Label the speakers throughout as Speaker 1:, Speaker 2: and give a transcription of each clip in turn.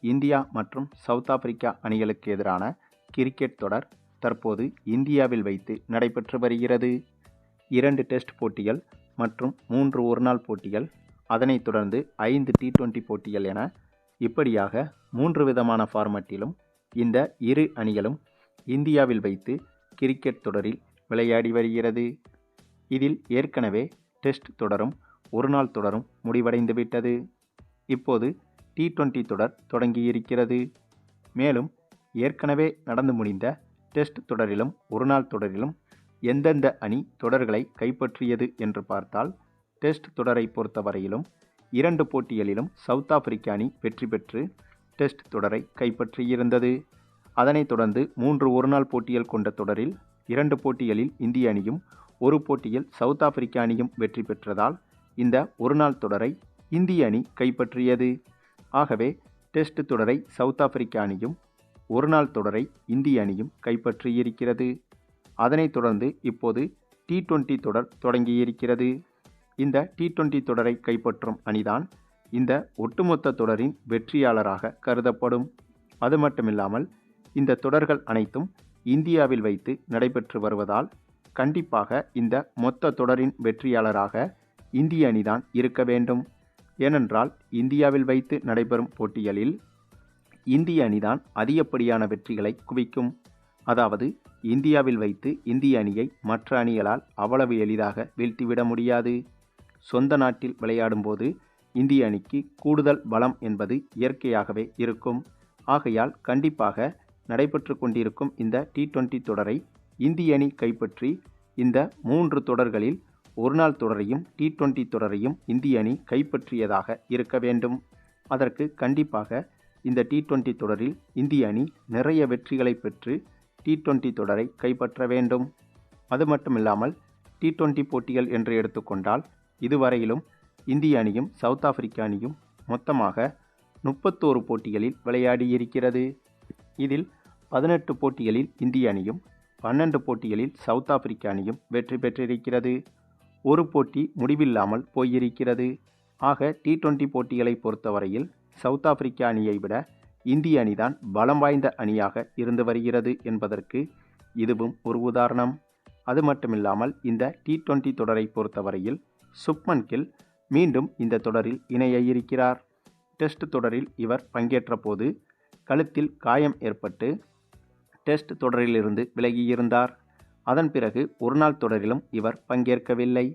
Speaker 1: India மற்றும் south Africa அணிகளுக்கு எதிரான கிரிக்கெட் தொடர் தற்போது இந்தியாவில் வைத்து நடைபெற்று வருகிறது. 2 டெஸ்ட் போட்டிகள் மற்றும் 3 ஒருநாள் போட்டிகள், அதனைத் தொடர்ந்து 5 T20 போட்டிகள் என இப்படியாக 3 விதமான ஃபார்மட்டிலும் இந்த இரு அணிகளும் இந்தியாவில் வைத்து கிரிக்கெட் தொடரில் விளையாடி வருகிறது. இதில் ஏற்கனவே டெஸ்ட் தொடரும் ஒருநாள் தொடரும் முடிவடைந்துவிட்டது. இப்போது T20 தொடர் தொடங்கியிருக்கிறது. மேலும் ஏற்கனவே நடந்து முடிந்த டெஸ்ட் தொடரிலும் ஒருநாள் தொடரிலும் எந்தெந்த அணி தொடர்களை கைப்பற்றியது என்று பார்த்தால், டெஸ்ட் தொடரை பொறுத்தவரையிலும் 2 போட்டிகளிலும் சவுத் ஆப்பிரிக்க அணி வெற்றி பெற்று டெஸ்ட் தொடரை கைப்பற்றியிருந்தது. அதனைத் தொடர்ந்து 3 ஒருநாள் போட்டிகள் கொண்ட தொடரில் 2 போட்டிகளில் இந்திய அணியும் 1 போட்டியில் சவுத் ஆப்பிரிக்க அணியும் வெற்றி பெற்றதால் இந்த ஒருநாள் தொடரை இந்திய அணி கைப்பற்றியது. ஆகவே டெஸ்ட் தொடரை சவுத் ஆப்பிரிக்க அணியும் ஒருநாள் தொடரை இந்திய அணியும் கைப்பற்றியிருக்கிறது. அதனைத் தொடர்ந்து இப்போது T20 தொடர் தொடங்கியிருக்கிறது. இந்த T20 தொடரை கைப்பற்றும் அணிதான் இந்த ஒட்டுமொத்த தொடரின் வெற்றியாளராக கருதப்படும். அது மட்டுமில்லாமல் இந்த தொடர்கள் அனைத்தும் இந்தியாவில் வைத்து நடைபெற்று வருவதால் கண்டிப்பாக இந்த மொத்த தொடரின் வெற்றியாளராக இந்திய அணிதான் இருக்க வேண்டும். ஏனென்றால் இந்தியாவில் வைத்து நடைபெறும் போட்டிகளில் இந்திய அணிதான் அதிகப்படியான வெற்றிகளை குவிக்கும். அதாவது இந்தியாவில் வைத்து இந்திய அணியை மற்ற அணிகளால் அவ்வளவு எளிதாக வீழ்த்திவிட முடியாது. சொந்த நாட்டில் விளையாடும் போது இந்திய அணிக்கு கூடுதல் பலம் என்பது இயற்கையாகவே இருக்கும். ஆகையால் கண்டிப்பாக நடைபெற்று கொண்டிருக்கும் இந்த T20 தொடரை இந்திய அணி கைப்பற்றி இந்த 3 தொடர்களில் ஒருநாள் தொடரையும் T20 தொடரையும் இந்திய அணி கைப்பற்றியதாக இருக்க வேண்டும். அதற்கு கண்டிப்பாக இந்த T20 தொடரில் இந்திய அணி நிறைய வெற்றிகளை பெற்று T20 தொடரை கைப்பற்ற வேண்டும். அது மட்டுமில்லாமல் T20 போட்டிகள் என்று எடுத்துக்கொண்டால் இதுவரையிலும் இந்திய அணியும் சவுத் ஆப்பிரிக்க அணியும் மொத்தமாக 31 போட்டிகளில் விளையாடியிருக்கிறது. இதில் 18 போட்டிகளில் இந்திய அணியும் 12 போட்டிகளில் சவுத் ஆப்பிரிக்க அணியும் வெற்றி பெற்றிருக்கிறது. ஒரு போட்டி முடிவில்லாமல் போயிருக்கிறது. ஆக T20 போட்டிகளை பொறுத்தவரையில் சவுத் ஆப்பிரிக்க அணியை விட இந்திய அணிதான் பலம் வாய்ந்த அணியாக இருந்து வருகிறது என்பதற்கு இதுவும் ஒரு உதாரணம். அது மட்டுமில்லாமல் இந்த T20 தொடரை பொறுத்தவரையில் சுப்மன் கில் மீண்டும் இந்த தொடரில் இணைய இருக்கிறார். டெஸ்ட் தொடரில் இவர் பங்கேற்ற போது கழுத்தில் காயம் ஏற்பட்டு டெஸ்ட் தொடரிலிருந்து விலகியிருந்தார். அதன் பிறகு ஒருநாள் தொடரிலும் இவர் பங்கேற்கவில்லை.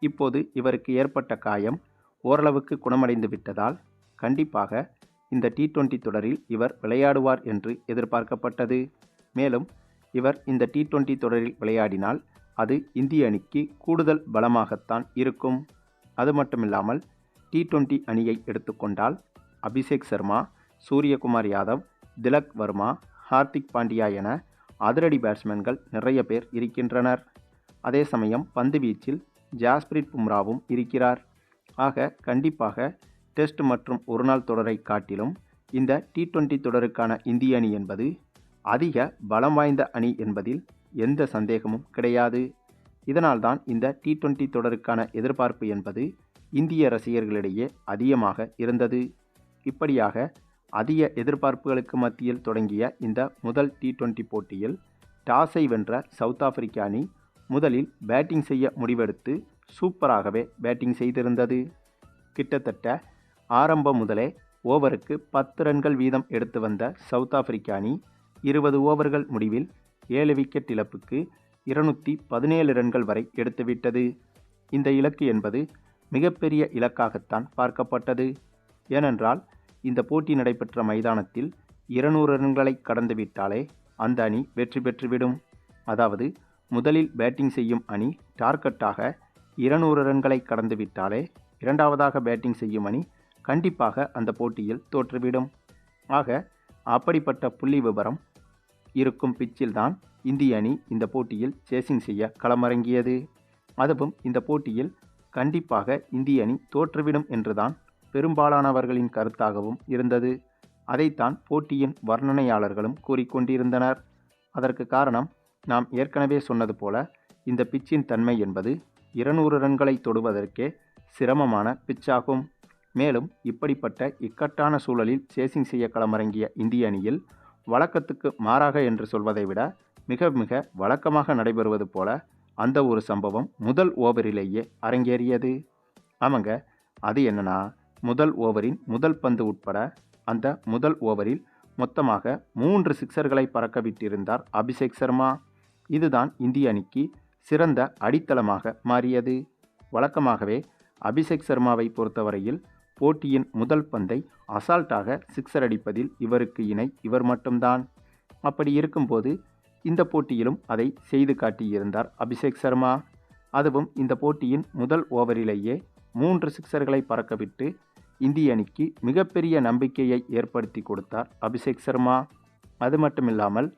Speaker 1: இப்போது இவருக்கு ஏற்பட்ட காயம் ஓரளவுக்கு குணமடைந்து விட்டதால் கண்டிப்பாக இந்த T20 தொடரில் இவர் விளையாடுவார் என்று எதிர்பார்க்கப்பட்டது. மேலும் இவர் இந்த T20 தொடரில் விளையாடினால் அது இந்திய அணிக்கு கூடுதல் பலமாகத்தான் இருக்கும். அது மட்டுமில்லாமல் T20 அணியை எடுத்துக்கொண்டால் அபிஷேக் சர்மா, சூரியகுமார் யாதவ், திலக் வர்மா, ஹார்திக் பாண்டியா என அதிரடி பேட்ஸ்மேன்கள் நிறைய பேர் இருக்கின்றனர். அதே சமயம் பந்து வீச்சில் ஜாஸ்பிரிட் பும்ராவும் இருக்கிறார். ஆக கண்டிப்பாக டெஸ்ட் மற்றும் ஒருநாள் தொடரை காட்டிலும் இந்த T20 தொடருக்கான இந்திய அணி என்பது அதிக பலம் வாய்ந்த அணி என்பதில் எந்த சந்தேகமும் கிடையாது. இதனால்தான் இந்த T20 தொடருக்கான எதிர்பார்ப்பு என்பது இந்திய ரசிகர்களிடையே அதிகமாக இருந்தது. இப்படியாக அதிக எதிர்பார்ப்புகளுக்கு மத்தியில் தொடங்கிய இந்த முதல் T20 போட்டியில் டாஸை வென்ற சவுத் ஆப்பிரிக்க அணி முதலில் பேட்டிங் செய்ய முடிவெடுத்து சூப்பராகவே பேட்டிங் செய்திருந்தது. கிட்டத்தட்ட ஆரம்பம் முதலே ஓவருக்கு 10 ரன்கள் வீதம் எடுத்து வந்த சவுத் ஆப்பிரிக்க அணி 20 ஓவர்கள் முடிவில் 7 விக்கெட் இழப்புக்கு 217 ரன்கள் வரை எடுத்துவிட்டது. இந்த இலக்கு என்பது மிகப்பெரிய இலக்காகத்தான் பார்க்கப்பட்டது. ஏனென்றால் இந்த போட்டி நடைபெற்ற மைதானத்தில் 200 ரன்களை கடந்துவிட்டாலே அந்த அணி வெற்றி பெற்றுவிடும். அதாவது முதலில் பேட்டிங் செய்யும் அணி டார்கெட்டாக 200 ரன்களை கடந்துவிட்டாலே இரண்டாவதாக பேட்டிங் செய்யும் அணி கண்டிப்பாக அந்த போட்டியில் தோற்றுவிடும். ஆக அப்படிப்பட்ட புள்ளி விவரம் இருக்கும் பிச்சில்தான் இந்திய அணி இந்த போட்டியில் சேசிங் செய்ய களமிறங்கியது. அதுவும் இந்த போட்டியில் கண்டிப்பாக இந்திய அணி தோற்றுவிடும் என்றுதான் பெரும்பாலானவர்களின் கருத்தாகவும் இருந்தது. அதைத்தான் போட்டியின் வர்ணனையாளர்களும் கூறிக்கொண்டிருந்தனர். அதற்கு காரணம் நாம் ஏற்கனவே சொன்னது போல இந்த பிச்சின் தன்மை என்பது 200 ரன்களை தொடுவதற்கே சிரமமான பிச்சாகும். மேலும் இப்படிப்பட்ட இக்கட்டான சூழலில் சேசிங் செய்ய களமிறங்கிய இந்திய அணியில் வழக்கத்துக்கு மாறாக என்று சொல்வதை விட மிக மிக வழக்கமாக நடைபெறுவது போல அந்த ஒரு சம்பவம் முதல் ஓவரிலேயே அரங்கேறியது. ஆமாங்க, அது என்னன்னா, முதல் ஓவரின் முதல் பந்து உட்பட அந்த முதல் ஓவரில் மொத்தமாக 3 சிக்சர்களை பறக்க விட்டிருந்தார் அபிஷேக் சர்மா. இதுதான் இந்திய அணிக்கு சிறந்த அடித்தளமாக மாறியது. வழக்கமாகவே அபிஷேக் சர்மாவை பொறுத்தவரையில் போட்டியின் முதல் பந்தை அசால்ட்டாக சிக்சர் அடிப்பதில் இவருக்கு இணை இவர் மட்டும்தான். அப்படி இருக்கும்போது இந்த போட்டியிலும் அதை செய்து காட்டியிருந்தார் அபிஷேக் சர்மா. அதுவும் இந்த போட்டியின் முதல் ஓவரிலேயே 3 சிக்சர்களை பறக்கவிட்டு இந்திய அணிக்கு மிகப்பெரிய நம்பிக்கையை ஏற்படுத்தி கொடுத்தார் அபிஷேக் சர்மா. அது மட்டுமில்லாமல்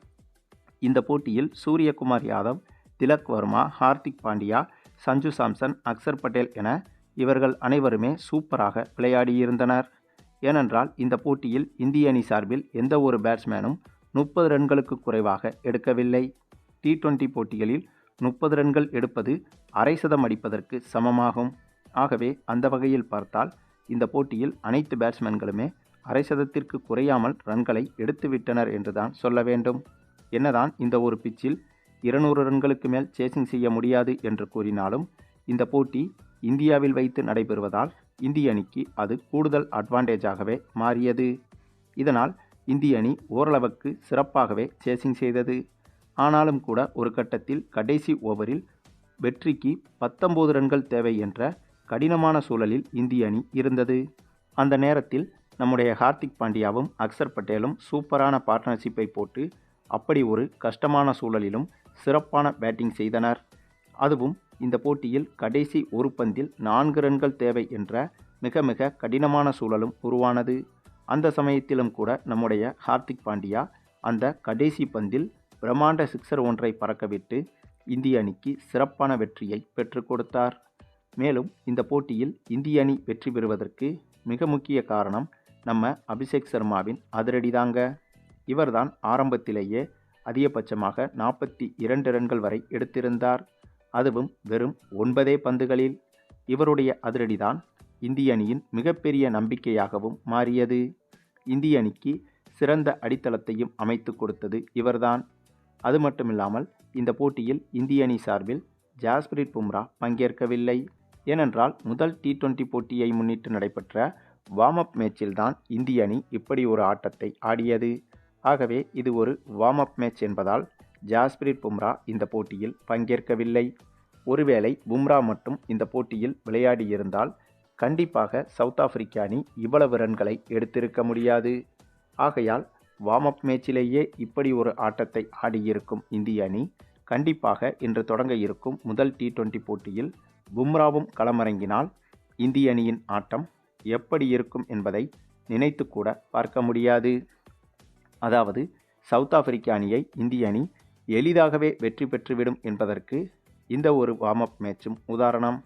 Speaker 1: இந்த போட்டியில் சூரியகுமார் யாதவ், திலக் வர்மா, ஹார்திக் பாண்டியா, சஞ்சு சாம்சன், அக்சர் பட்டேல் என இவர்கள் அனைவருமே சூப்பராக விளையாடியிருந்தனர். ஏனென்றால் இந்த போட்டியில் இந்திய அணி சார்பில் எந்த ஒரு பேட்ஸ்மேனும் 30 ரன்களுக்கு குறைவாக எடுக்கவில்லை. T20 போட்டிகளில் 30 ரன்கள் எடுப்பது அரை சதம் அடிப்பதற்கு சமமாகும். ஆகவே அந்த வகையில் பார்த்தால் இந்த போட்டியில் அனைத்து பேட்ஸ்மேன்களுமே அரை சதத்திற்கு குறையாமல் ரன்களை எடுத்துவிட்டனர் என்றுதான் சொல்ல வேண்டும். என்னதான் இந்த ஒரு பிச்சில் 200 ரன்களுக்கு மேல் சேசிங் செய்ய முடியாது என்று கூறினாலும் இந்த போட்டி இந்தியாவில் வைத்து நடைபெறுவதால் இந்திய அணிக்கு அது கூடுதல் அட்வான்டேஜாகவே மாறியது. இதனால் இந்திய அணி ஓரளவுக்கு சிறப்பாகவே சேசிங் செய்தது. ஆனாலும் கூட ஒரு கட்டத்தில் கடைசி ஓவரில் வெற்றிக்கு 19 ரன்கள் தேவை என்ற கடினமான சூழலில் இந்திய அணி இருந்தது. அந்த நேரத்தில் நம்முடைய ஹார்திக் பாண்டியாவும் அக்சர் பட்டேலும் சூப்பரான பார்ட்னர்ஷிப்பை போட்டு அப்படி ஒரு கஷ்டமான சூழலிலும் சிறப்பான பேட்டிங் செய்தனர். அதுவும் இந்த போட்டியில் கடைசி ஒரு பந்தில் 4 ரன்கள் தேவை என்ற மிக மிக கடினமான சூழலும் உருவானது. அந்த சமயத்திலும் கூட நம்முடைய ஹார்திக் பாண்டியா அந்த கடைசி பந்தில் பிரம்மாண்ட சிக்சர் ஒன்றை பறக்கவிட்டு இந்திய அணிக்கு சிறப்பான வெற்றியை பெற்றுக் கொடுத்தார். மேலும் இந்த போட்டியில் இந்திய அணி வெற்றி பெறுவதற்கு மிக முக்கிய காரணம் நம்ம அபிஷேக் சர்மாவின் அதிரடிதாங்க. இவர்தான் ஆரம்பத்திலேயே அதிகபட்சமாக 42 ரன்கள் வரை எடுத்திருந்தார். அதுவும் வெறும் 9 பந்துகளில். இவருடைய அதிரடிதான் இந்திய அணியின் மிகப்பெரிய நம்பிக்கையாகவும் மாறியது. இந்திய அணிக்கு சிறந்த அடித்தளத்தையும் அமைத்து கொடுத்தது இவர்தான். அது மட்டுமில்லாமல் இந்த போட்டியில் இந்திய அணி சார்பில் ஜாஸ்பிரிட் பும்ரா பங்கேற்கவில்லை. ஏனென்றால் முதல் T20 போட்டியை முன்னிட்டு நடைபெற்ற வார்ம் அப் மேட்சில்தான் இந்திய அணி இப்படி ஒரு ஆட்டத்தை ஆடியது. ஆகவே இது ஒரு வார்ம் அப் மேட்ச் என்பதால் ஜாஸ்பிரிட் பும்ரா இந்த போட்டியில் பங்கேற்கவில்லை. ஒருவேளை பும்ரா மட்டும் இந்த போட்டியில் விளையாடியிருந்தால் கண்டிப்பாக சவுத் ஆப்பிரிக்க அணி இவ்வளவு ரன்களை எடுத்திருக்க முடியாது. ஆகையால் வார்ம் அப் மேட்சிலேயே இப்படி ஒரு ஆட்டத்தை ஆடியிருக்கும் இந்திய அணி கண்டிப்பாக இன்று தொடங்க இருக்கும் முதல் T20 போட்டியில் பும்ராவும் களமிறங்கினால் இந்திய அணியின் ஆட்டம் எப்படி இருக்கும் என்பதை நினைத்து கூட பார்க்க முடியாது. அதாவது சவுத் ஆப்பிரிக்க அணியை இந்திய அணி எளிதாகவே வெற்றி பெற்றுவிடும் என்பதற்கு இந்த ஒரு வார்ம் அப் மேட்சும் உதாரணம்.